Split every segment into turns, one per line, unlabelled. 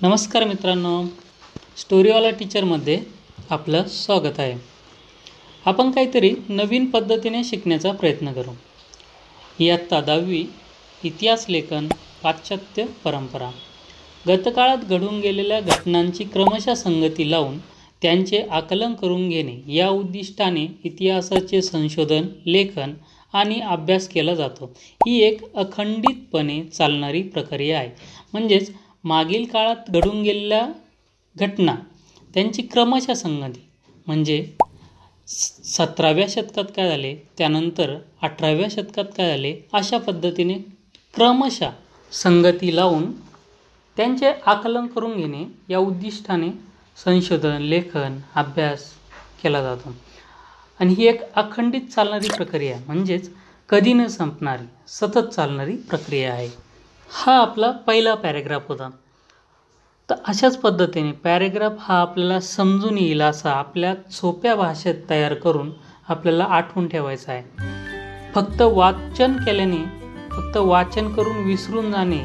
नमस्कार मित्रांनो, स्टोरीवाला टीचरमध्ये आपलं स्वागत आहे. आपण काहीतरी नवीन पद्धतीने शिकण्याचा प्रयत्न करू. इयत्ता 10वी इतिहास लेखन पाश्चात्य परंपरा. गतकाळात घडून गेलेल्या घटनांची क्रमशः संगती लावून त्यांचे आकलन करून घेणे या उद्दिष्टाने इतिहासाचे संशोधन, लेखन आणि अभ्यास केला जातो. ही एक अखंडितपणे चालणारी प्रक्रिया आहे. म्हणजेच मागील काळात घडून गेलेल्या घटना त्यांची क्रमशः संगती, म्हणजे 17व्या शतकात काय झाले, त्यानंतर 18व्या शतकात काय झाले, अशा पद्धतीने क्रमशः संगती लावून त्यांचे आकलन करून घेणे या उद्दिष्टाने संशोधन, लेखन, अभ्यास केला जातो. आणि ही एक अखंडित चालणारी प्रक्रिया, म्हणजेच कधी न संपणारी, सतत चालणारी प्रक्रिया आहे. हा आपला पहिला पॅरेग्राफ होता. तर अशाच पद्धतीने पॅरेग्राफ हा आपल्याला समजून येईल असा आपल्या सोप्या भाषेत तयार करून आपल्याला आठवून ठेवायचा आहे. फक्त वाचन केल्याने, फक्त वाचन करून विसरून जाणे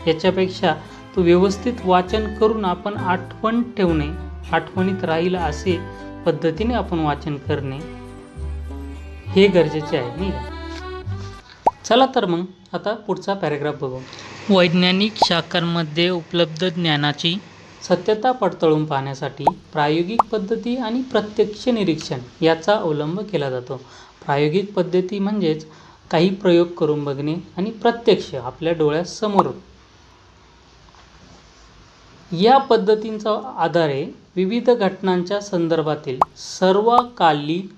याच्यापेक्षा तो व्यवस्थित वाचन करून आपण आठवण ठेवणे, आठवणीत राहील असे पद्धतीने आपण वाचन करणे हे गरजेचे आहे, नाही का? चला तर मग आता पुढचा पॅरेग्राफ बघू. वैज्ञानिक शाखांमध्ये उपलब्ध ज्ञानाची सत्यता पडताळून पाहण्यासाठी प्रायोगिक पद्धती आणि प्रत्यक्ष निरीक्षण याचा अवलंब केला जातो. प्रायोगिक पद्धती म्हणजेच काही प्रयोग करून बघणे आणि प्रत्यक्ष आपल्या डोळ्यासमोर. या पद्धतींचा आधारे विविध घटनांच्या संदर्भातील सर्वकालिक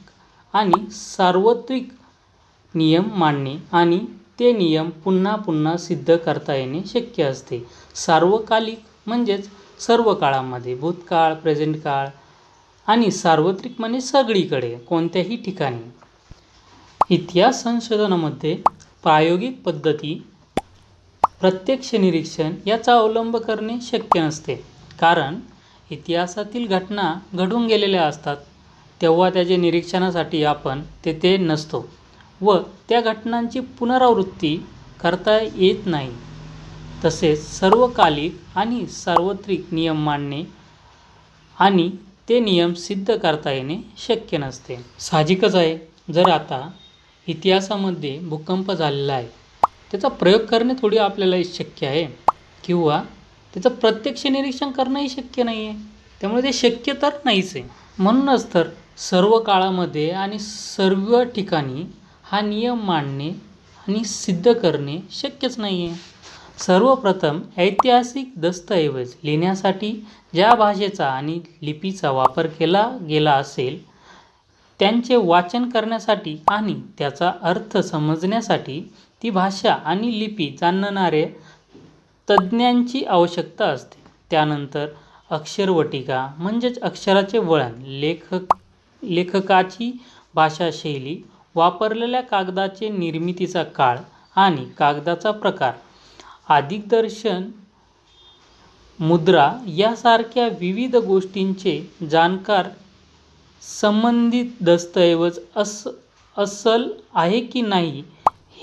आणि सार्वत्रिक नियम मांडणे आणि ते नियम पुन्हा पुन्हा सिद्ध करता येणे शक्य असते. सार्वकालिक म्हणजेच सर्व काळामध्ये, भूतकाळ, प्रेझेंट काळ, आणि सार्वत्रिक म्हणजे सगळीकडे, कोणत्याही ठिकाणी. इतिहास संशोधनामध्ये प्रायोगिक पद्धती, प्रत्यक्ष निरीक्षण याचा अवलंब करणे शक्य नसते, कारण इतिहासातील घटना घडून गेलेल्या असतात तेव्हा त्याचे निरीक्षणासाठी आपण तेथे नसतो व त्या घटनांची पुनरावृत्ती करता येत नाही. तसेच सर्वकालिक आणि सार्वत्रिक नियम मांडणे आणि ते नियम सिद्ध करता येणे शक्य नसते. साहजिकच आहे, जर आता इतिहासामध्ये भूकंप झालेला आहे, त्याचा प्रयोग करणे थोडी आपल्याला शक्य आहे किंवा त्याचं प्रत्यक्ष निरीक्षण करणंही शक्य नाही आहे. त्यामुळे ते शक्य तर नाहीच आहे. म्हणूनच तर सर्व काळामध्ये आणि सर्व ठिकाणी हा नियम मांडणे आणि सिद्ध करणे शक्यच नाही आहे. सर्वप्रथम ऐतिहासिक दस्तऐवज लिहिण्यासाठी ज्या भाषेचा आणि लिपीचा वापर केला गेला असेल, त्यांचे वाचन करण्यासाठी आणि त्याचा अर्थ समजण्यासाठी ती भाषा आणि लिपी जाणणाऱ्या तज्ज्ञांची आवश्यकता असते. त्यानंतर अक्षरवटिका म्हणजेच अक्षराचे वळण, लेखकाची भाषाशैली, वापरलेल्या कागदाचे निर्मितीचा काळ आणि कागदाचा प्रकार, दिग्दर्शन, मुद्रा यासारख्या विविध गोष्टींचे जाणकार संबंधित दस्तऐवज अस्सल आहे की नाही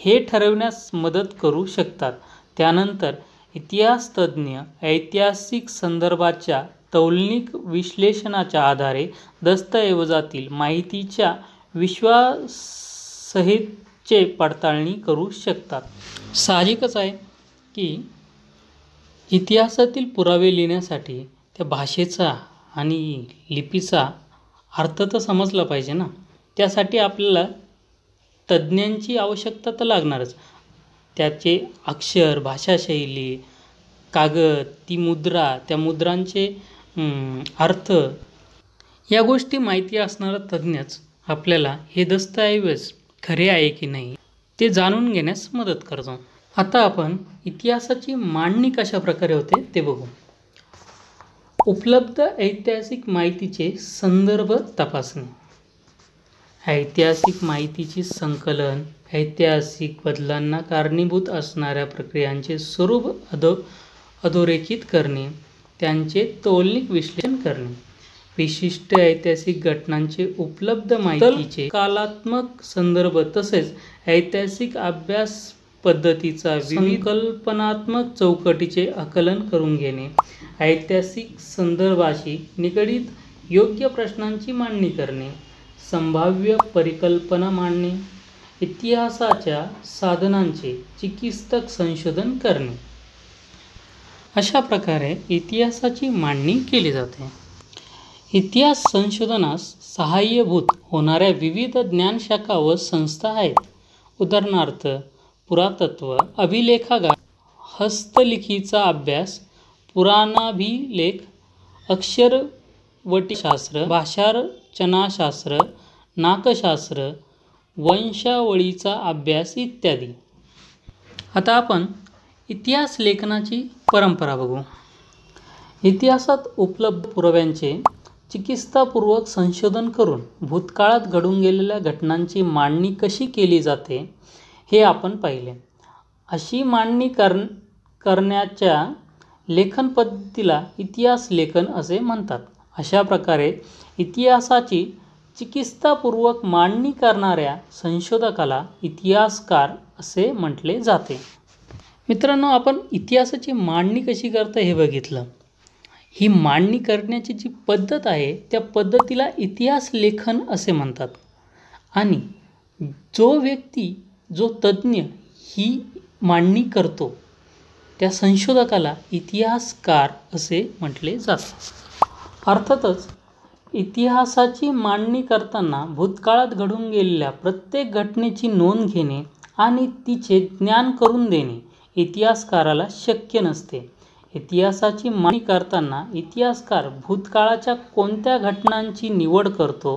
हे ठरविण्यास मदत करू शकतात. त्यानंतर इतिहासतज्ज्ञ ऐतिहासिक संदर्भाच्या तौलनिक विश्लेषणाच्या आधारे दस्तऐवजातील माहितीच्या विश्वासार्हतेची पडताळणी करू शकतात. साहजिकच आहे की इतिहासातील पुरावे लिहिण्यासाठी त्या भाषेचा आणि लिपीचा अर्थ तर समजला पाहिजे ना. त्यासाठी आपल्याला तज्ज्ञांची आवश्यकता तर लागणारच. त्याचे अक्षर, भाषाशैली, कागद, ती मुद्रा, त्या मुद्रांचे अर्थ या गोष्टी माहिती असणारा तज्ज्ञच आपल्याला हे दस्तऐवज खरे आहे की नाही ते जाणून घेण्यास मदत करतो. आता आपण इतिहासाची मांडणी कशा प्रकारे होते ते बघू. उपलब्ध ऐतिहासिक माहितीचे संदर्भ तपासणे. ऐतिहासिक माहितीची संकलन, ऐतिहासिक बदलांना कारणीभूत असणाऱ्या प्रक्रियांचे स्वरूप अधोरेखित करणे, त्यांचे तौलनिक विश्लेषण करणे. विशिष्ट ऐतिहासिक घटनांचे उपलब्ध माहितीचे कालात्मक संदर्भ तसेच ऐतिहासिक अभ्यास पद्धतीचा संकल्पनात्मक चौकटीचे आकलन करून घेणे, ऐतिहासिक संदर्भाशी निगडीत योग्य प्रश्नांची मांडणी करणे, संभाव्य परिकल्पना मांडणे, इतिहासाच्या साधनांचे चिकित्सक संशोधन करणे, अशा प्रकारे इतिहासाची मांडणी केली जाते. इतिहास संशोधनास सहाय्यभूत होणाऱ्या विविध ज्ञानशाखा व संस्था आहेत. उदाहरणार्थ पुरातत्व, अभिलेखागार, हस्तलिखीचा अभ्यास, पुराणाभिलेख, अक्षरवटीशास्त्र, भाषारचनाशास्त्र, नाकशास्त्र, वंशावळीचा अभ्यास इत्यादी. आता आपण इतिहास लेखनाची परंपरा बघू. इतिहासात उपलब्ध पुराव्यांचे चिकित्सापूर्वक संशोधन करून भूतकाळात घडून गेलेल्या घटनांची मांडणी कशी केली जाते हे आपण पाहिले. अशी मांडणी करण्याच्या लेखन पद्धतीला इतिहास लेखन असे म्हणतात. अशा प्रकारे इतिहासाची चिकित्सापूर्वक मांडणी करणाऱ्या संशोधकाला इतिहासकार असे म्हटले जाते. मित्रांनो, आपण इतिहासाची मांडणी कशी करता हे बघितलं. ही मांडणी करण्याची जी पद्धत आहे त्या पद्धतीला इतिहास लेखन असे म्हणतात. आणि जो व्यक्ती, जो तज्ज्ञ ही मांडणी करतो त्या संशोधकाला इतिहासकार असे म्हटले जाते. अर्थातच इतिहासाची मांडणी करताना भूतकाळात घडून गेलेल्या प्रत्येक घटनेची नोंद घेणे आणि तिचे ज्ञान करून देणे इतिहासकाराला शक्य नसते. इतिहासाची मांडणी करताना इतिहासकार भूतकाळाच्या कोणत्या घटनांची निवड करतो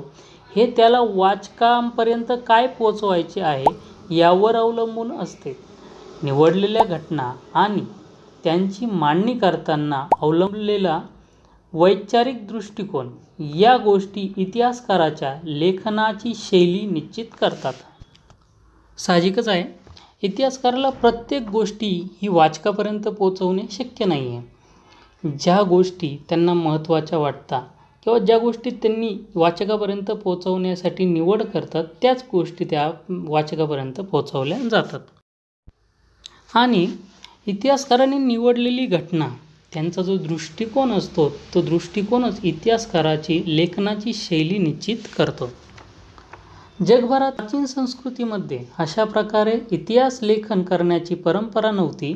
हे त्याला वाचकांपर्यंत काय पोचवायचे आहे यावर अवलंबून असते. निवडलेल्या घटना आणि त्यांची मांडणी करताना अवलंबलेला वैचारिक दृष्टिकोन या गोष्टी इतिहासकाराच्या लेखनाची शैली निश्चित करतात. साहजिकच आहे, इतिहासकाराला प्रत्येक गोष्टी ही वाचकापर्यंत पोचवणे शक्य नाही आहे. ज्या गोष्टी त्यांना महत्त्वाच्या वाटतात किंवा ज्या गोष्टी त्यांनी वाचकापर्यंत पोचवण्यासाठी निवड करतात त्याच गोष्टी त्या वाचकापर्यंत पोचवल्या जातात. आणि इतिहासकारांनी निवडलेली घटना, त्यांचा जो दृष्टिकोन असतो तो दृष्टिकोनच इतिहासकाराची लेखनाची शैली निश्चित करतो. जगभरात प्राचीन संस्कृतीमध्ये अशा प्रकारे इतिहास लेखन करण्याची परंपरा नव्हती,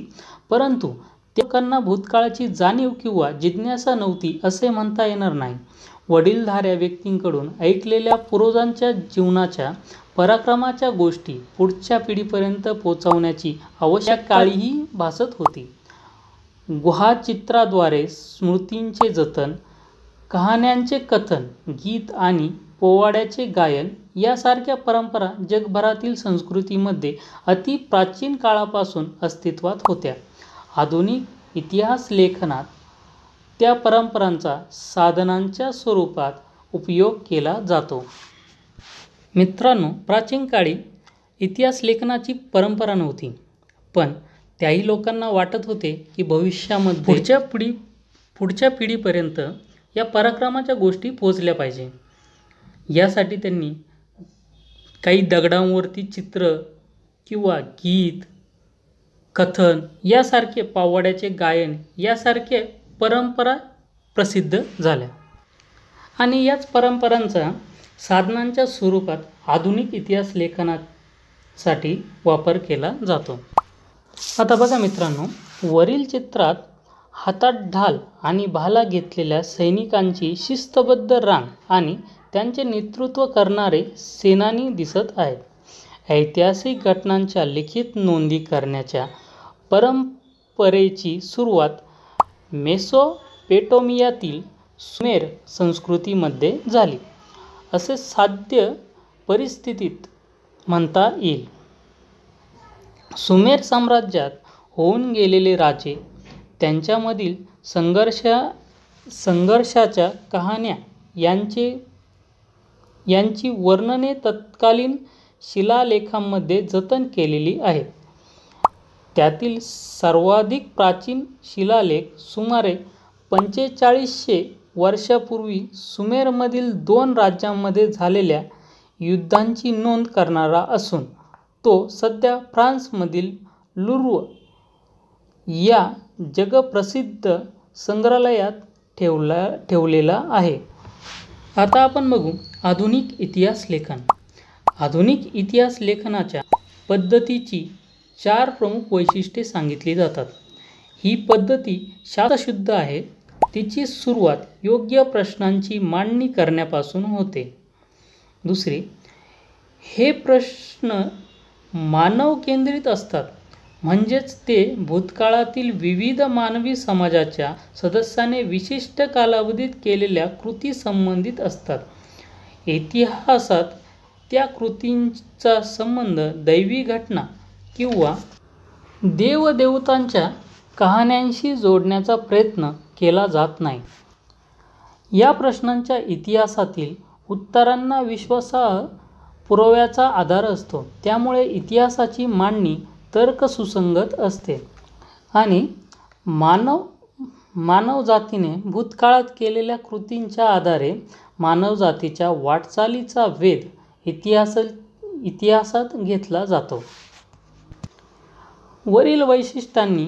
परंतु त्या लोकांना भूतकाळाची जाणीव किंवा जिज्ञासा नव्हती असे म्हणता येणार नाही. वडीलधाऱ्या व्यक्तींकडून ऐकलेल्या पूर्वजांच्या जीवनाच्या पराक्रमाच्या गोष्टी पुढच्या पिढीपर्यंत पोचवण्याची आवश्यकता काळीही भासत होती. गुहाचित्राद्वारे स्मृतींचे जतन, कहाण्यांचे कथन, गीत आणि पोवाड्याचे गायन यासारख्या परंपरा जगभरातील संस्कृतीमध्ये अति प्राचीन काळापासून अस्तित्वात होत्या. आधुनिक इतिहास लेखनात त्या परंपरांचा साधनांच्या स्वरूपात उपयोग केला जातो. मित्रांनो, प्राचीन काळी इतिहास लेखनाची परंपरा नव्हती, पण त्याही लोकांना वाटत होते की भविष्यामध्ये पुढच्या पिढीपर्यंत या पराक्रमाच्या गोष्टी पोहोचल्या पाहिजे. यासाठी त्यांनी काही दगडांवरती चित्र किंवा गीत, कथन यासारखे, पोवाड्याचे गायन यासारखे परंपरा प्रसिद्ध झाल्या आणि याच परंपरांचा साधनांच्या स्वरूपात आधुनिक इतिहास लेखनासाठी वापर केला जातो. आता बघा मित्रांनो, वरील चित्रात हातात ढाल आणि भाला घेतलेल्या सैनिकांची शिस्तबद्ध रांग आणि त्यांचे नेतृत्व करणारे सेनानी दिसत आहेत. ऐतिहासिक घटनांच्या लिखित नोंदी करण्याच्या परंपरेची सुरुवात मेसोपोटेमियातील सुमेर संस्कृतीमध्ये झाली असे साध्य परिस्थितीत म्हणता येईल. सुमेर साम्राज्यात होऊन गेलेले राजे, त्यांच्यामधील संघर्षाच्या कहाण्या यांची वर्णने तत्कालीन शिलालेखांमध्ये जतन केलेली आहेत. त्यातील सर्वाधिक प्राचीन शिलालेख सुमारे 4500 वर्षापूर्वी सुमेरमधील 2 राज्यांमध्ये झालेल्या युद्धांची नोंद करणारा असून तो सध्या फ्रान्समधील लुर्व या जगप्रसिद्ध संग्रहालयात ठेवलेला आहे. आता आपण बघू आधुनिक इतिहास लेखन. आधुनिक इतिहास लेखनाच्या पद्धतीची 4 प्रमुख वैशिष्ट्ये सांगितली जातात. ही पद्धती शास्त्रशुद्ध आहे. तिची सुरुवात योग्य प्रश्नांची मांडणी करण्यापासून होते. दुसरे, हे प्रश्न मानव केंद्रित असतात, म्हणजेच ते भूतकाळातील विविध मानवी समाजाच्या सदस्याने विशिष्ट कालावधीत केलेल्या कृती संबंधित असतात. इतिहासात त्या कृतींचा संबंध दैवी घटना किंवा देवदेवतांच्या कहाण्यांशी जोडण्याचा प्रयत्न केला जात नाही. या प्रश्नांच्या इतिहासातील उत्तरांना विश्वासार्ह पुराव्याचा आधार असतो. त्यामुळे इतिहासाची मांडणी तर्कसुसंगत असते आणि मानवजातीने भूतकाळात केलेल्या कृतींच्या आधारे मानवजातीच्या वाटचालीचा वेध इतिहासात घेतला जातो. वरील वैशिष्ट्यांनी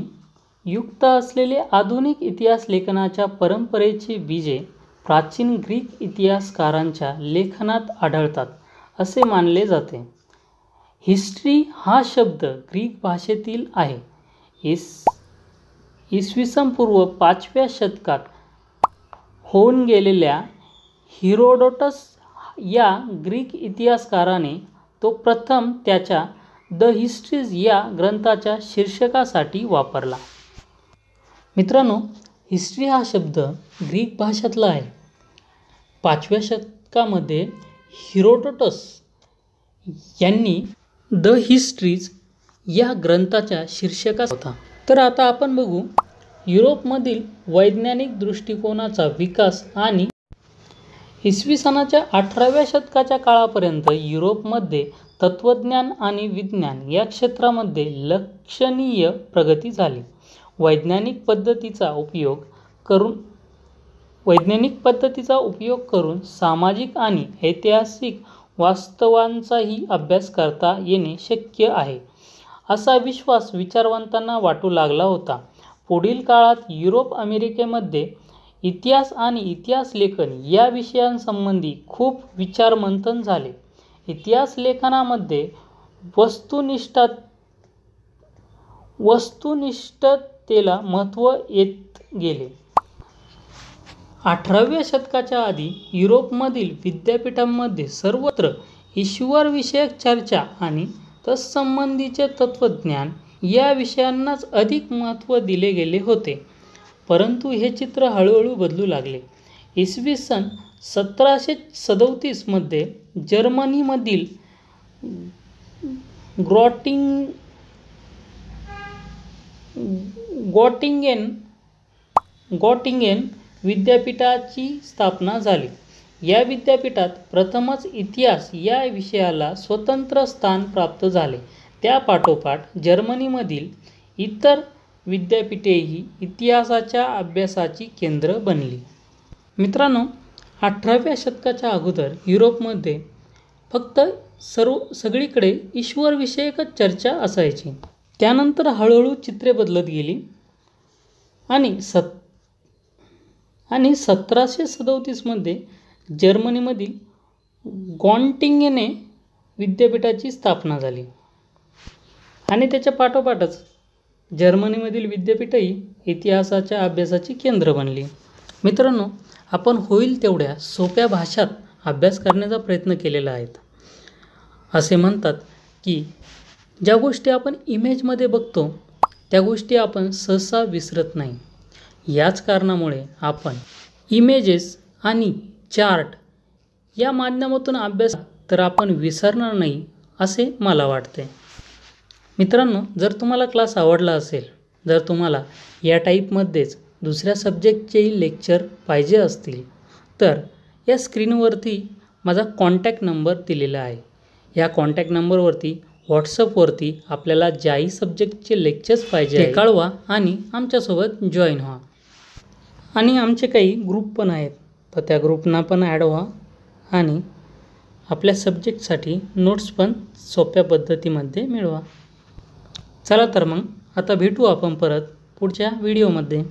युक्त असलेले आधुनिक इतिहास लेखनाच्या परंपरेची बीजे प्राचीन ग्रीक इतिहासकारांच्या लेखनात आढळतात असे मानले जाते. हिस्ट्री हा शब्द ग्रीक भाषेतील आहे. इसवी सन पूर्व 5व्या शतकात होऊन गेलेल्या हेरोडोटस या ग्रीक इतिहासकाराने तो प्रथम त्याच्या द हिस्ट्रीज या ग्रंथाच्या शीर्षकासाठी वापरला. मित्रांनो, हिस्ट्री हा शब्द ग्रीक भाषेतला आहे. 5व्या शतकामध्ये हेरोडोटस यांनी द हिस्ट्रीज या ग्रंथाच्या शीर्षकास होता. तर आता आपण बघू युरोपमधील वैज्ञानिक दृष्टिकोनाचा विकास आणि इसवी सनाच्या 18व्या शतकाच्या काळापर्यंत युरोपमध्ये तत्त्वज्ञान आणि विज्ञान या क्षेत्रामध्ये लक्षणीय प्रगती झाली. वैज्ञानिक पद्धतीचा उपयोग करून सामाजिक आणि ऐतिहासिक वास्तवांचाही अभ्यास करता येणे शक्य आहे, असा विश्वास विचारवंतांना वाटू लागला होता. पुढील काळात युरोप अमेरिकेमध्ये इतिहास आणि इतिहास लेखन या विषयांसंबंधी खूप विचारमंथन झाले. इतिहास लेखनामध्ये वस्तुनिष्ठतेला महत्त्व येत गेले. 18व्या शतकाच्या आधी युरोपमधील विद्यापीठांमध्ये सर्वत्र ईश्वरविषयक चर्चा आणि तत्संबंधीचे तत्त्वज्ञान या विषयांनाच अधिक महत्त्व दिले गेले होते. परंतु हे चित्र हळूहळू बदलू लागले. इसवी सन 1737 मध्ये जर्मनीमधील गॉटिंगेन विद्यापीठाची स्थापना झाली. या विद्यापीठात प्रथमच इतिहास या विषयाला स्वतंत्र स्थान प्राप्त झाले. त्यापाठोपाठ जर्मनीमधील इतर विद्यापीठेही इतिहासाच्या अभ्यासाची केंद्र बनली. मित्रांनो, 18व्या शतकाच्या अगोदर युरोपमध्ये फक्त सगळीकडे ईश्वरविषयकच चर्चा असायची. त्यानंतर हळूहळू चित्रे बदलत गेली आणि 1737 मध्ये जर्मनीमधील गॉटिंगेन विद्यापीठाची स्थापना झाली आणि त्याच्या पाठोपाठच जर्मनीमधील विद्यापीठही इतिहासाच्या अभ्यासाची केंद्र बनली. मित्रांनो, आपण होईल तेवढ्या सोप्या भाषात अभ्यास करण्याचा प्रयत्न केलेला आहे. असे म्हणतात की ज्या गोष्टी आपण इमेजमध्ये बघतो त्या गोष्टी आपण सहसा विसरत नाही. याच कारणामुळे आपण इमेजेस आणि चार्ट या माध्यमातून अभ्यास तर आपण विसरणार नाही असे मला वाटते. मित्रांनो, जर तुम्हाला क्लास आवडला असेल, जर तुम्हाला या टाईपमध्येच दुसऱ्या सब्जेक्टचेही लेक्चर पाहिजे असतील तर या स्क्रीनवरती माझा कॉन्टॅक्ट नंबर दिलेला आहे. या कॉन्टॅक्ट नंबरवरती व्हॉट्सअपवरती आपल्याला ज्याही सब्जेक्टचे लेक्चर्स पाहिजे ते कळवा आणि आमच्यासोबत जॉईन व्हा. आणि आमचे काही ग्रुप पण आहेत, तर त्या ग्रुपना पण ॲड व्हा आणि आपल्या सब्जेक्टसाठी नोट्स पण सोप्या पद्धतीमध्ये मिळवा. चला तर मग आता भेटू आपण परत पुढच्या व्हिडिओमध्ये.